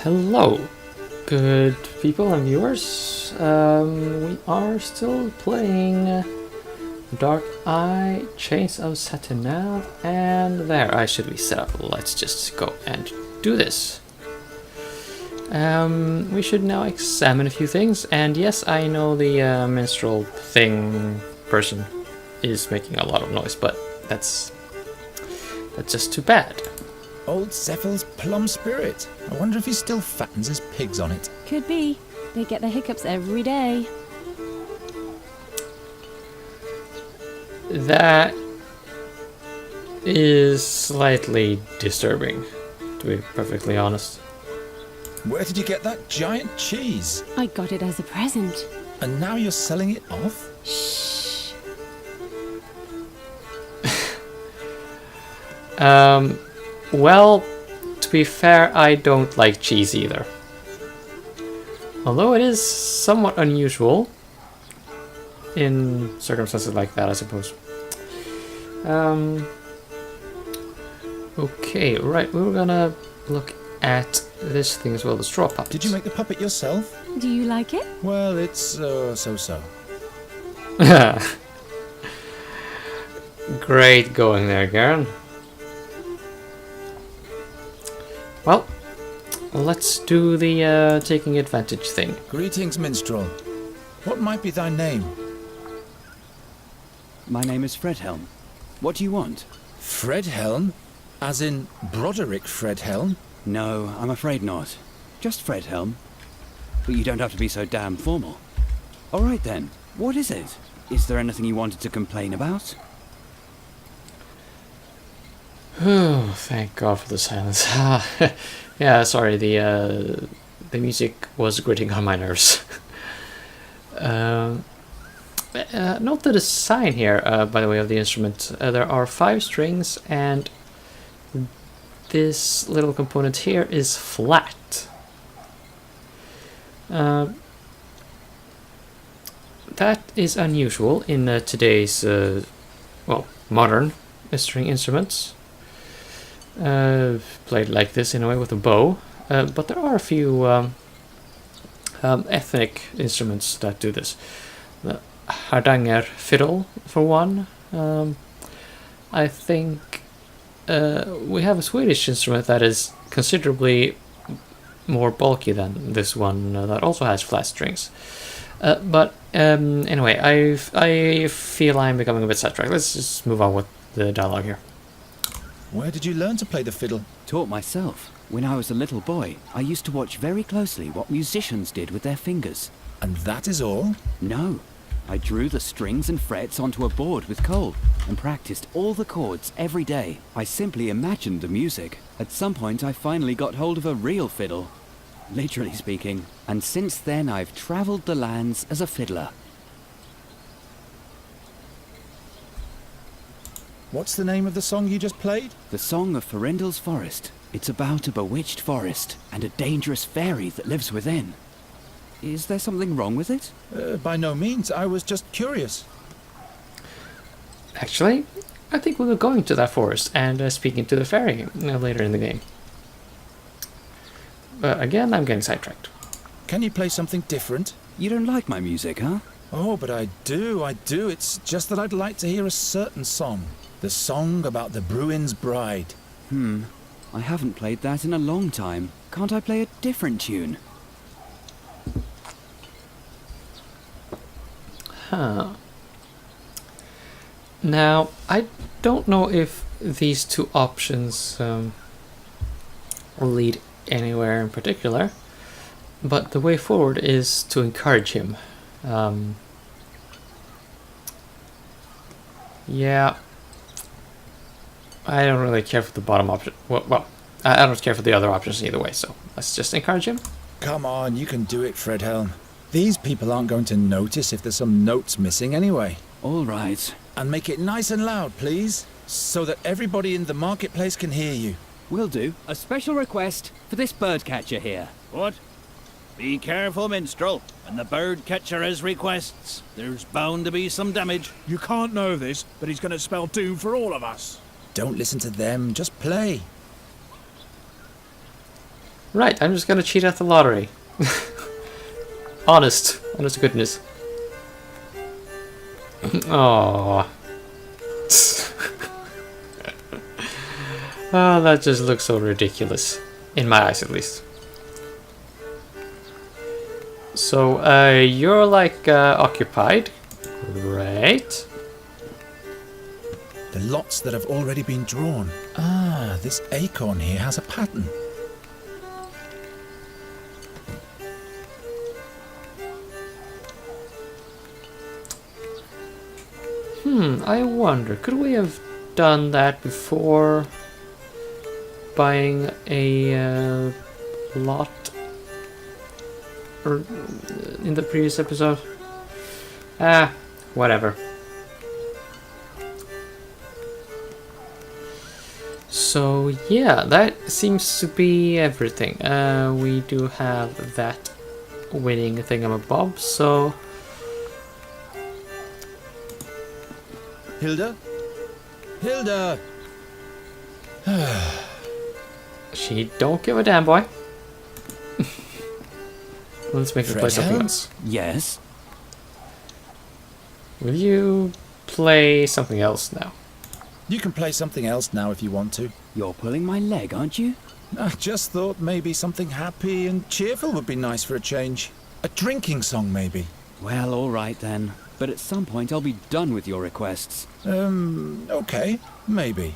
Hello, good people and viewers. We are still playing Dark Eye, Chains of Saturnalia, and there I should be set up. Let's just go and do this. We should now examine a few things, and yes, I know the minstrel thing person is making a lot of noise, but that's just too bad. Old Zephyr's plum spirit. I wonder if he still fattens his pigs on it. Could be. They get the hiccups every day. That is slightly disturbing, to be perfectly honest. Where did you get that giant cheese? I got it as a present. And now you're selling it off? Shh. Well, to be fair, I don't like cheese either. Although it is somewhat unusual in circumstances like that, I suppose. Okay, right, we were gonna look at this thing as well, the straw puppet. Did you make the puppet yourself? Do you like it? Well, it's so-so. Great going there, Garen. Well, let's do the taking advantage thing. Greetings, minstrel. What might be thy name? My name is Fredhelm. What do you want? Fredhelm? As in Broderick Fredhelm? No, I'm afraid not. Just Fredhelm. But you don't have to be so damn formal. All right then, what is it? Is there anything you wanted to complain about? Oh, thank God for the silence. Yeah, sorry, the music was gritting on my nerves. Note the design here, by the way, of the instrument. There are 5 strings, and this little component here is flat. That is unusual in today's, well, modern string instruments. Played like this in a way with a bow, but there are a few ethnic instruments that do this. The Hardanger fiddle, for one. I think we have a Swedish instrument that is considerably more bulky than this one, that also has flat strings. But anyway, I feel I'm becoming a bit sidetracked. Let's just move on with the dialogue here. Where did you learn to play the fiddle? Taught myself. When I was a little boy, I used to watch very closely what musicians did with their fingers. And that is all? No. I drew the strings and frets onto a board with coal and practiced all the chords every day. I simply imagined the music. At some point, I finally got hold of a real fiddle. Literally speaking. And since then, I've traveled the lands as a fiddler. What's the name of the song you just played? The Song of Farindel's Forest. It's about a bewitched forest and a dangerous fairy that lives within. Is there something wrong with it? By no means. I was just curious. Actually, I think we were going to that forest and speaking to the fairy later in the game. But again, I'm getting sidetracked. Can you play something different? You don't like my music, huh? Oh, but I do. It's just that I'd like to hear a certain song. The song about the Bruin's bride. I haven't played that in a long time. Can't I play a different tune? Huh. Now, I don't know if these two options lead anywhere in particular, but the way forward is to encourage him. Yeah. I don't really care for the bottom option. Well, I don't care for the other options either way, so let's just encourage him. Come on, you can do it, Fredhelm. These people aren't going to notice if there's some notes missing anyway. All right. And make it nice and loud, please, so that everybody in the marketplace can hear you. Will do. A special request for this bird catcher here. What? Be careful, minstrel. When the bird catcher has requests, there's bound to be some damage. You can't know this, but he's going to spell doom for all of us. Don't listen to them, just play. Right, I'm just gonna cheat at the lottery. Honest to goodness. Oh. Oh, that just looks so ridiculous. In my eyes, at least. So, you're like occupied. Right. The lots that have already been drawn. Ah, this acorn here has a pattern. I wonder, could we have done that before buying a lot? Or in the previous episode? Ah, whatever. So yeah, that seems to be everything. We do have that winning thingamabob, so... Hilda? Hilda! She don't give a damn, boy. Let's make her play something else. Yes? Will you play something else now? You can play something else now if you want to. You're pulling my leg, aren't you? I just thought maybe something happy and cheerful would be nice for a change. A drinking song, maybe. Well, all right then. But at some point I'll be done with your requests. Okay, maybe.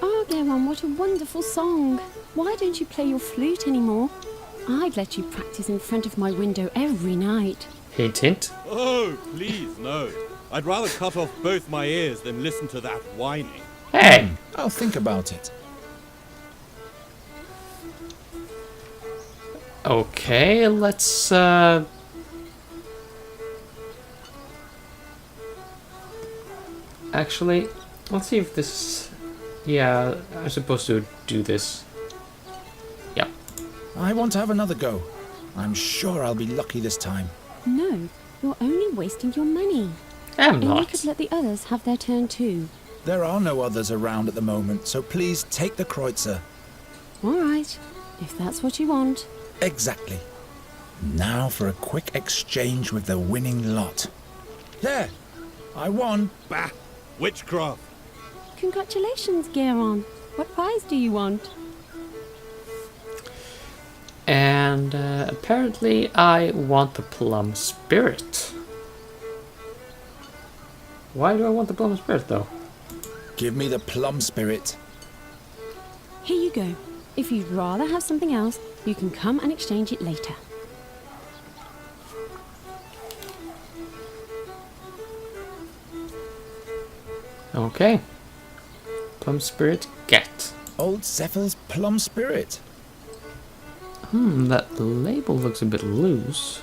Oh, Garon, what a wonderful song. Why don't you play your flute anymore? I'd let you practice in front of my window every night. Hint, hint. Oh, please, no. I'd rather cut off both my ears than listen to that whining. Hey! I'll think about it. Okay, let's actually, let's see if this... Yeah, I'm supposed to do this. Yep. I want to have another go. I'm sure I'll be lucky this time. No, you're only wasting your money. I'm And you not. could let the others have their turn too. There are no others around at the moment, so please take the kreutzer. All right, if that's what you want. Exactly. Now for a quick exchange with the winning lot. There! I won! Bah! Witchcraft! Congratulations, Garon. What prize do you want? And apparently I want the plum spirit. Why do I want the plum spirit though? Give me the plum spirit. Here you go. If you'd rather have something else, you can come and exchange it later. Okay. Plum spirit, get. Old Zephyr's plum spirit. That label looks a bit loose.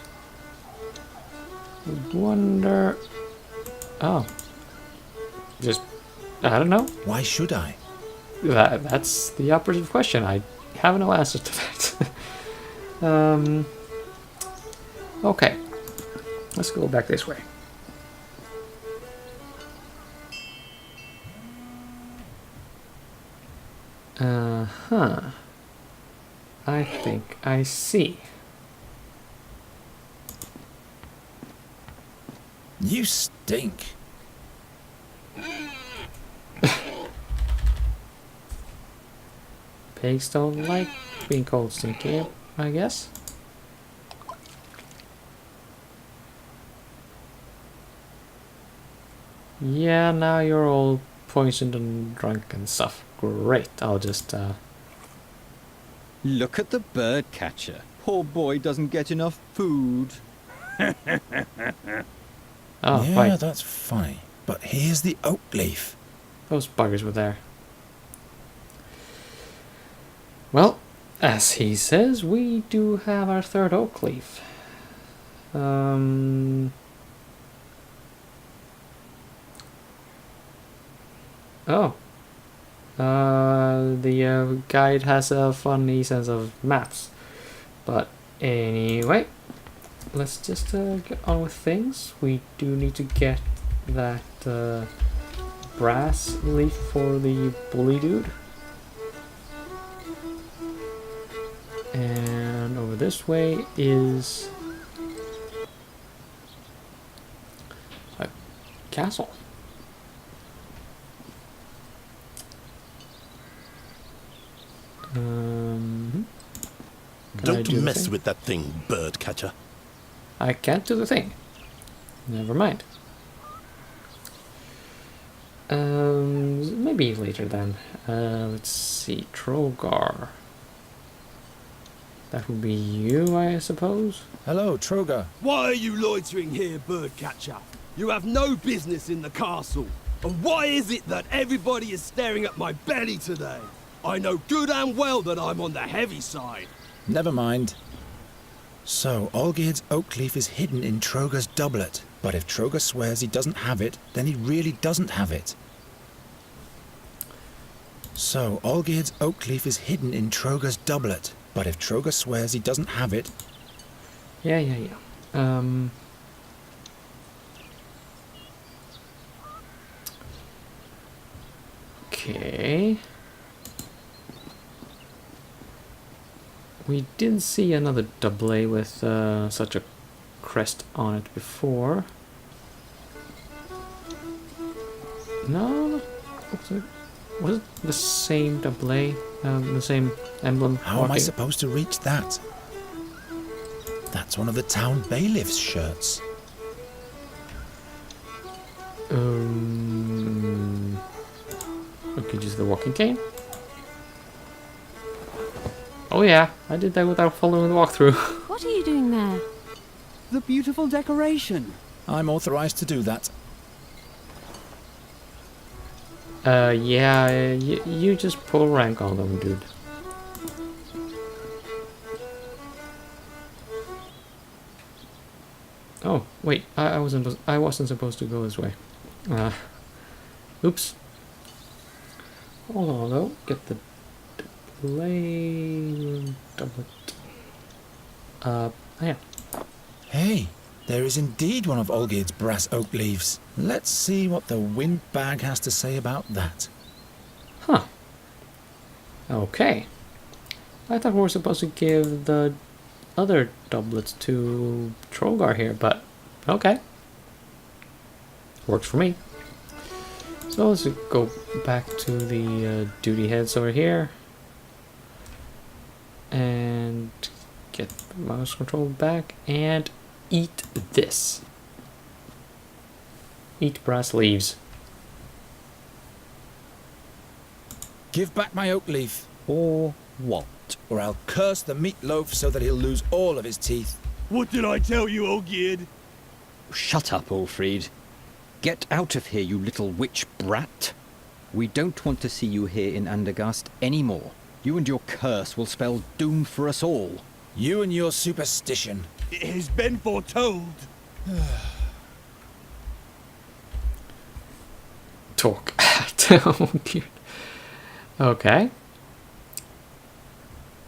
I wonder... Oh. Just... I don't know. Why should I? That's the operative question. I have no answer to that. Okay. Let's go back this way. Uh-huh. I think I see. You stink. Pigs don't like being called stinky, I guess. Yeah, now you're all poisoned and drunk and stuff. Great, I'll just, Look at the bird catcher. Poor boy doesn't get enough food. Oh, Yeah, right. that's funny. But here's the oak leaf. Those buggers were there. Well, as he says, we do have our third oak leaf. Oh. The guide has a funny sense of maps. But anyway, let's just get on with things. We do need to get that brass leaf for the bully dude. And over this way is a castle. Can I Don't do the mess thing? with that thing, bird catcher. I can't do the thing. Never mind. Maybe later then. Let's see. Trogar. That would be you, I suppose. Hello, Trogar. Why are you loitering here, birdcatcher? You have no business in the castle. And why is it that everybody is staring at my belly today? I know good and well that I'm on the heavy side. Never mind. So, Olgierd's oak leaf is hidden in Trogar's doublet. But if Trogar swears he doesn't have it, then he really doesn't have it. So, Olgierd's oak leaf is hidden in Trogar's doublet. But if Trogar swears he doesn't have it... Yeah. Okay. We did see another doublet with such a crest on it before. No? Was it the same doublet? The same emblem? How am I walking? supposed to reach that? That's one of the town bailiff's shirts. Okay, just the walking cane. Oh yeah, I did that without following the walkthrough. What are you doing there? The beautiful decoration. I'm authorized to do that. Yeah, you just pull rank on them, dude. Oh, wait, I wasn't supposed to go this way. Oops. Hold on though, get the doublet. Yeah. Hey, there is indeed one of Olgierd's brass oak leaves. Let's see what the wind bag has to say about that. Huh. Okay. I thought we were supposed to give the other doublets to Trogar here, but okay. Works for me. So let's go back to the duty heads over here. And get the mouse control back and eat this. Eat brass leaves. Give back my oak leaf, Or what? or I'll curse the meatloaf so that he'll lose all of his teeth. What did I tell you, Olgierd? Shut up, Ulfried. Get out of here, you little witch brat. We don't want to see you here in Andergast anymore. You and your curse will spell doom for us all. You and your superstition. It has been foretold. Talk. Oh, cute. Okay.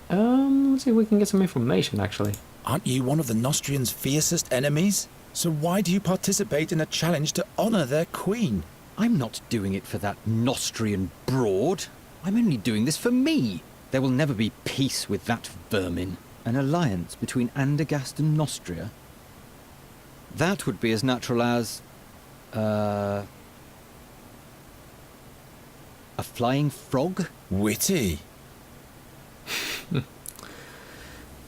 Let's see if we can get some information, actually. Aren't you one of the Nostrians' fiercest enemies? So why do you participate in a challenge to honor their queen? I'm not doing it for that Nostrian broad. I'm only doing this for me. There will never be peace with that vermin. An alliance between Andergast and Nostria? That would be as natural as... a flying frog? Witty.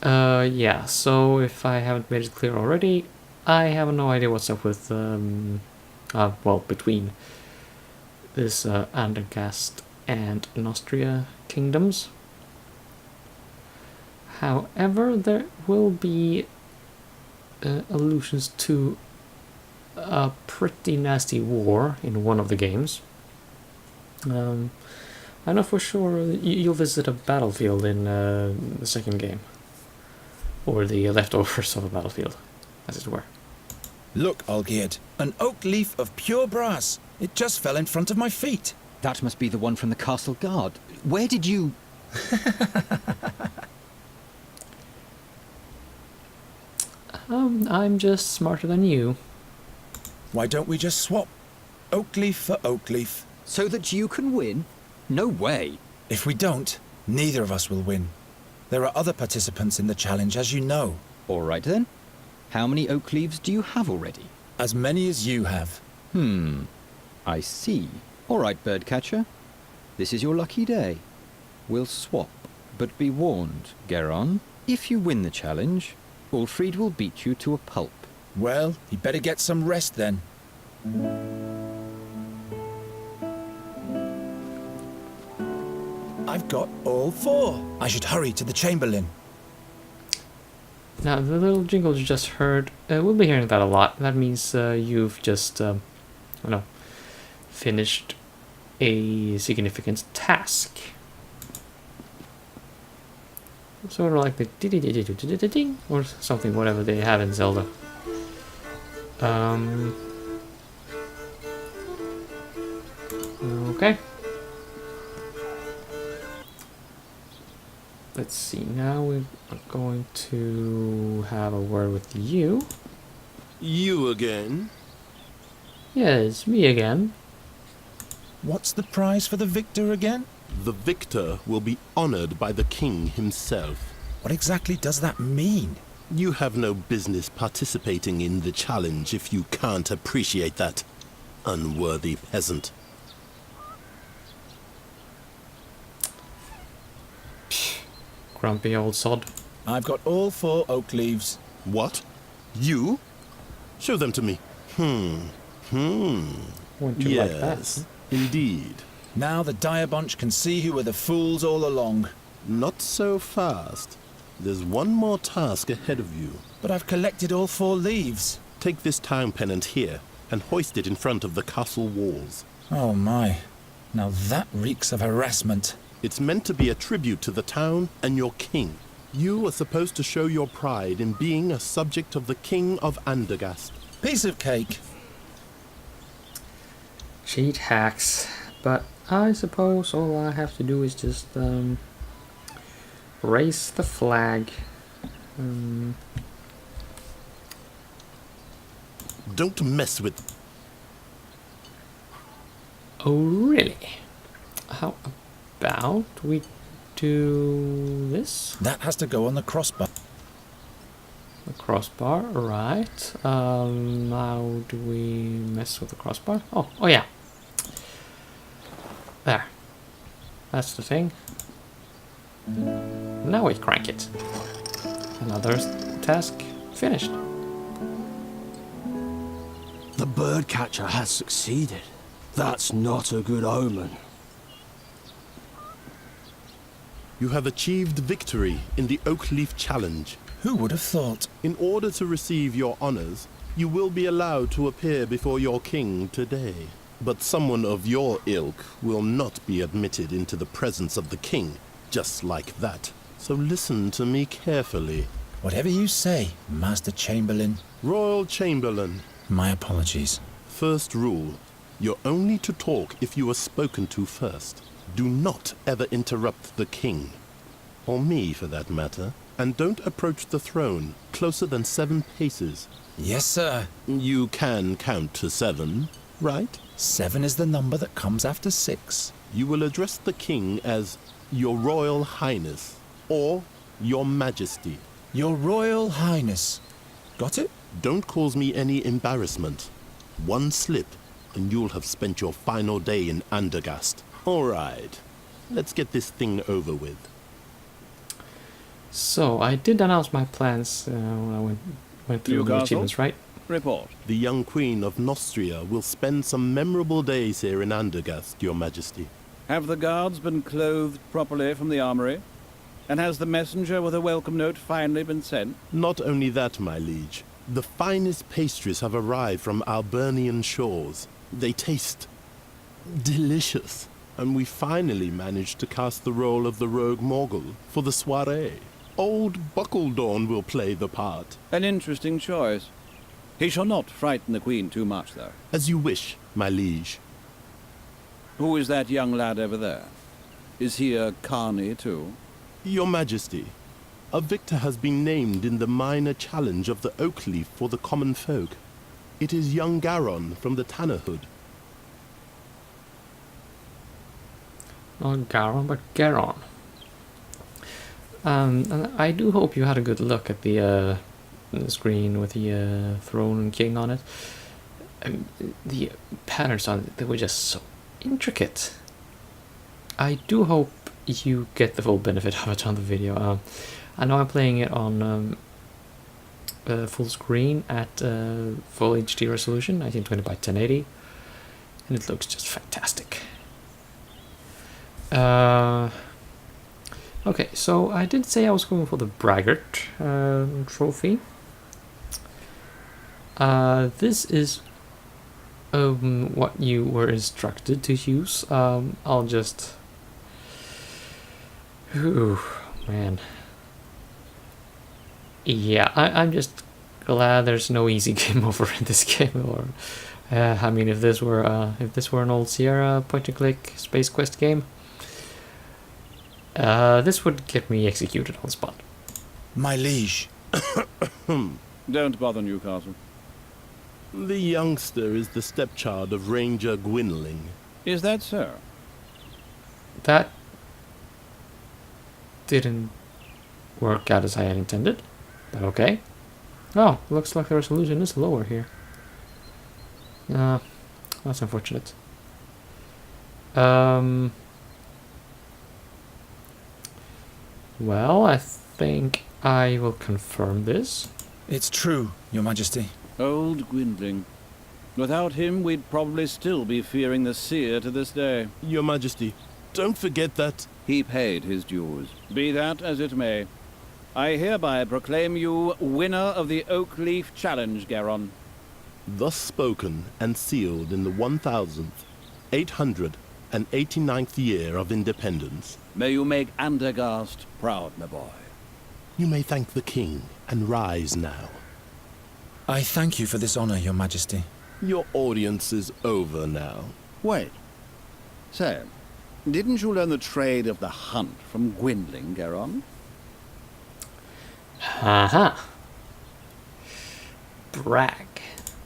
Yeah, so if I haven't made it clear already, I have no idea what's up with, well, between this Andergast and Nostria kingdoms. However, there will be allusions to a pretty nasty war in one of the games. I know for sure you'll visit a battlefield in the second game. Or the leftovers of a battlefield, as it were. Look, Olgierd, an oak leaf of pure brass. It just fell in front of my feet. That must be the one from the castle guard. Where did you... I'm just smarter than you. Why don't we just swap oak leaf for oak leaf? So that you can win? No way. If we don't, neither of us will win. There are other participants in the challenge, as you know. All right then. How many oak leaves do you have already? As many as you have. I see. All right, Birdcatcher. This is your lucky day. We'll swap. But be warned, Geron. If you win the challenge, Ulfried will beat you to a pulp. Well, you better get some rest then. I've got all 4. I should hurry to the Chamberlain. Now, the little jingle you just heard, we'll be hearing that a lot. That means you've just, finished a significant task. Sort of like the ding or something, whatever they have in Zelda. Okay. Let's see, now we're going to have a word with you. You again? Yes, me again. What's the prize for the victor again? The victor will be honored by the king himself. What exactly does that mean? You have no business participating in the challenge if you can't appreciate that. Unworthy peasant. Grumpy old sod. I've got all 4 oak leaves. What? You? Show them to me. Wouldn't you like that? Yes, indeed. Now the dire bunch can see who were the fools all along. Not so fast. There's one more task ahead of you. But I've collected all 4 leaves. Take this town pennant here and hoist it in front of the castle walls. Oh my. Now that reeks of harassment. It's meant to be a tribute to the town and your king. You are supposed to show your pride in being a subject of the king of Andergast. Piece of cake. Cheat hacks. But I suppose all I have to do is just raise the flag. Don't mess with... Oh, really? How about we do this? That has to go on the crossbar. The crossbar, right. How do we mess with the crossbar? Oh yeah. There. That's the thing. Now we crank it. Another task finished. The birdcatcher has succeeded. That's not a good omen. You have achieved victory in the Oak Leaf Challenge. Who would have thought? In order to receive your honors, you will be allowed to appear before your king today. But someone of your ilk will not be admitted into the presence of the king, just like that. So listen to me carefully. Whatever you say, Master Chamberlain. Royal Chamberlain. My apologies. First rule. You're only to talk if you are spoken to first. Do not ever interrupt the king. Or me, for that matter. And don't approach the throne closer than 7 paces. Yes, sir. You can count to 7, right? 7 is the number that comes after 6. You will address the king as Your Royal Highness or Your Majesty. Your Royal Highness. Got it? Don't cause me any embarrassment. One slip and you'll have spent your final day in Andergast. All right, let's get this thing over with. So, I did announce my plans when I went through the achievements, right? Report. The young queen of Nostria will spend some memorable days here in Andergast, Your Majesty. Have the guards been clothed properly from the armory? And has the messenger with a welcome note finally been sent? Not only that, my liege. The finest pastries have arrived from Albernian shores. They taste delicious. And we finally managed to cast the role of the rogue Morgul for the soiree. Old Buckledorn will play the part. An interesting choice. He shall not frighten the queen too much, though. As you wish, my liege. Who is that young lad over there? Is he a carny, too? Your Majesty, A victor has been named in the minor challenge of the oak leaf for the common folk. It is young Garon from the Tannerhood. Not Garon, but Garon. And I do hope you had a good look at the screen with the throne and king on it. The patterns on it, they were just so intricate. I do hope you get the full benefit of it on the video. I know I'm playing it on full screen at full HD resolution, 1920 by 1080, and it looks just fantastic. Okay, so I did say I was going for the Braggart trophy. This is what you were instructed to use. I'll just... Ooh, man. Yeah, I'm just glad there's no easy game over in this game. Or, I mean, if this were an old Sierra point-and-click Space Quest game, this would get me executed on the spot. My liege. Don't bother, Newcastle. The youngster is the stepchild of Ranger Gwynling. Is that so? That didn't work out as I had intended, but okay. Oh, looks like the resolution is lower here. That's unfortunate. Well, I think I will confirm this. It's true, Your Majesty. Old Gwynling. Without him, we'd probably still be fearing the seer to this day. Your Majesty, don't forget that... He paid his dues. Be that as it may. I hereby proclaim you winner of the Oak Leaf Challenge, Garon. Thus spoken and sealed in the 1889th year of independence. May you make Andergast proud, my boy. You may thank the king and rise now. I thank you for this honor, Your Majesty. Your audience is over now. Wait. Say, didn't you learn the trade of the hunt from Gwynling, Garon? Aha. Brag.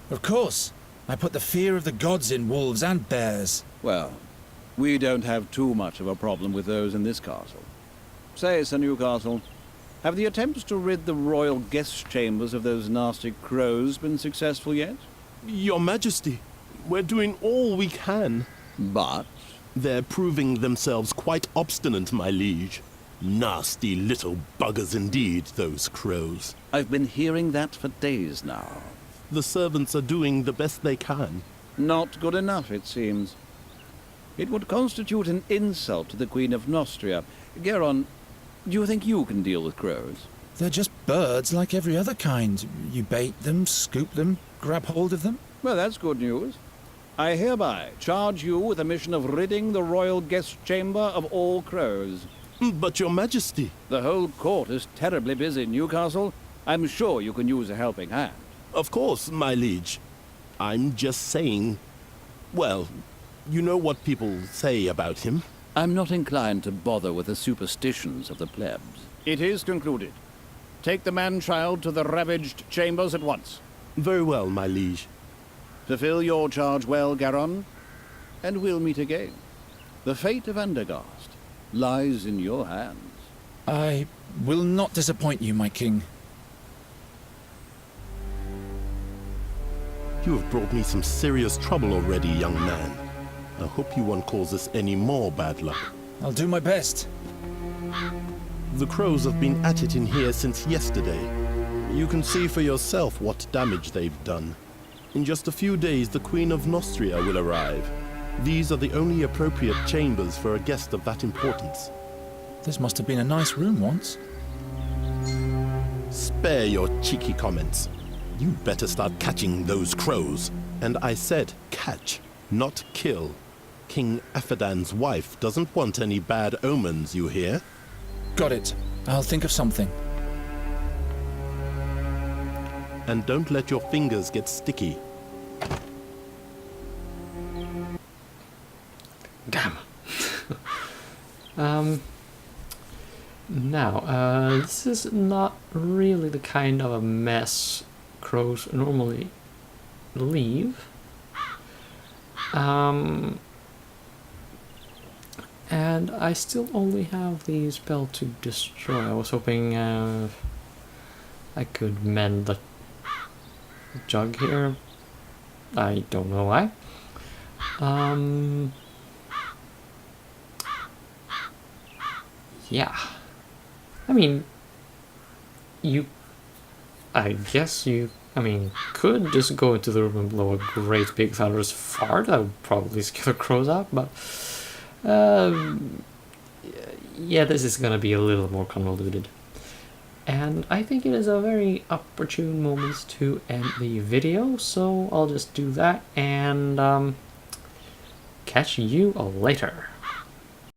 Of course. I put the fear of the gods in wolves and bears. Well, we don't have too much of a problem with those in this castle. Say, Sir Newcastle, have the attempts to rid the royal guest chambers of those nasty crows been successful yet? Your Majesty, we're doing all we can. But? They're proving themselves quite obstinate, my liege. Nasty little buggers indeed, those crows. I've been hearing that for days now. The servants are doing the best they can. Not good enough, it seems. It would constitute an insult to the Queen of Nostria. Garon, do you think you can deal with crows? They're just birds like every other kind. You bait them, scoop them, grab hold of them. Well, that's good news. I hereby charge you with the mission of ridding the royal guest chamber of all crows. But Your Majesty... The whole court is terribly busy, Newcastle. I'm sure you can use a helping hand. Of course, my liege. I'm just saying... Well, you know what people say about him. I'm not inclined to bother with the superstitions of the plebs. It is concluded. Take the man-child to the ravaged chambers at once. Very well, my liege. Fulfill your charge well, Garon, and we'll meet again. The fate of Andergast lies in your hands. I will not disappoint you, my king. You have brought me some serious trouble already, young man. I hope you won't cause us any more bad luck. I'll do my best. The crows have been at it in here since yesterday. You can see for yourself what damage they've done. In just a few days, the Queen of Nostria will arrive. These are the only appropriate chambers for a guest of that importance. This must have been a nice room once. Spare your cheeky comments. You'd better start catching those crows. And I said catch, not kill. King Afadan's wife doesn't want any bad omens, you hear? Got it. I'll think of something. And don't let your fingers get sticky. Damn. Now, this is not really the kind of a mess crows normally leave. And I still only have the spell to destroy. I was hoping I could mend the jug here. I don't know why. Yeah. I mean, I guess you could just go into the room and blow a great big thunderous fart. That would probably scare the crows out, but yeah, this is gonna be a little more convoluted. And I think it is a very opportune moment to end the video, so I'll just do that and catch you later.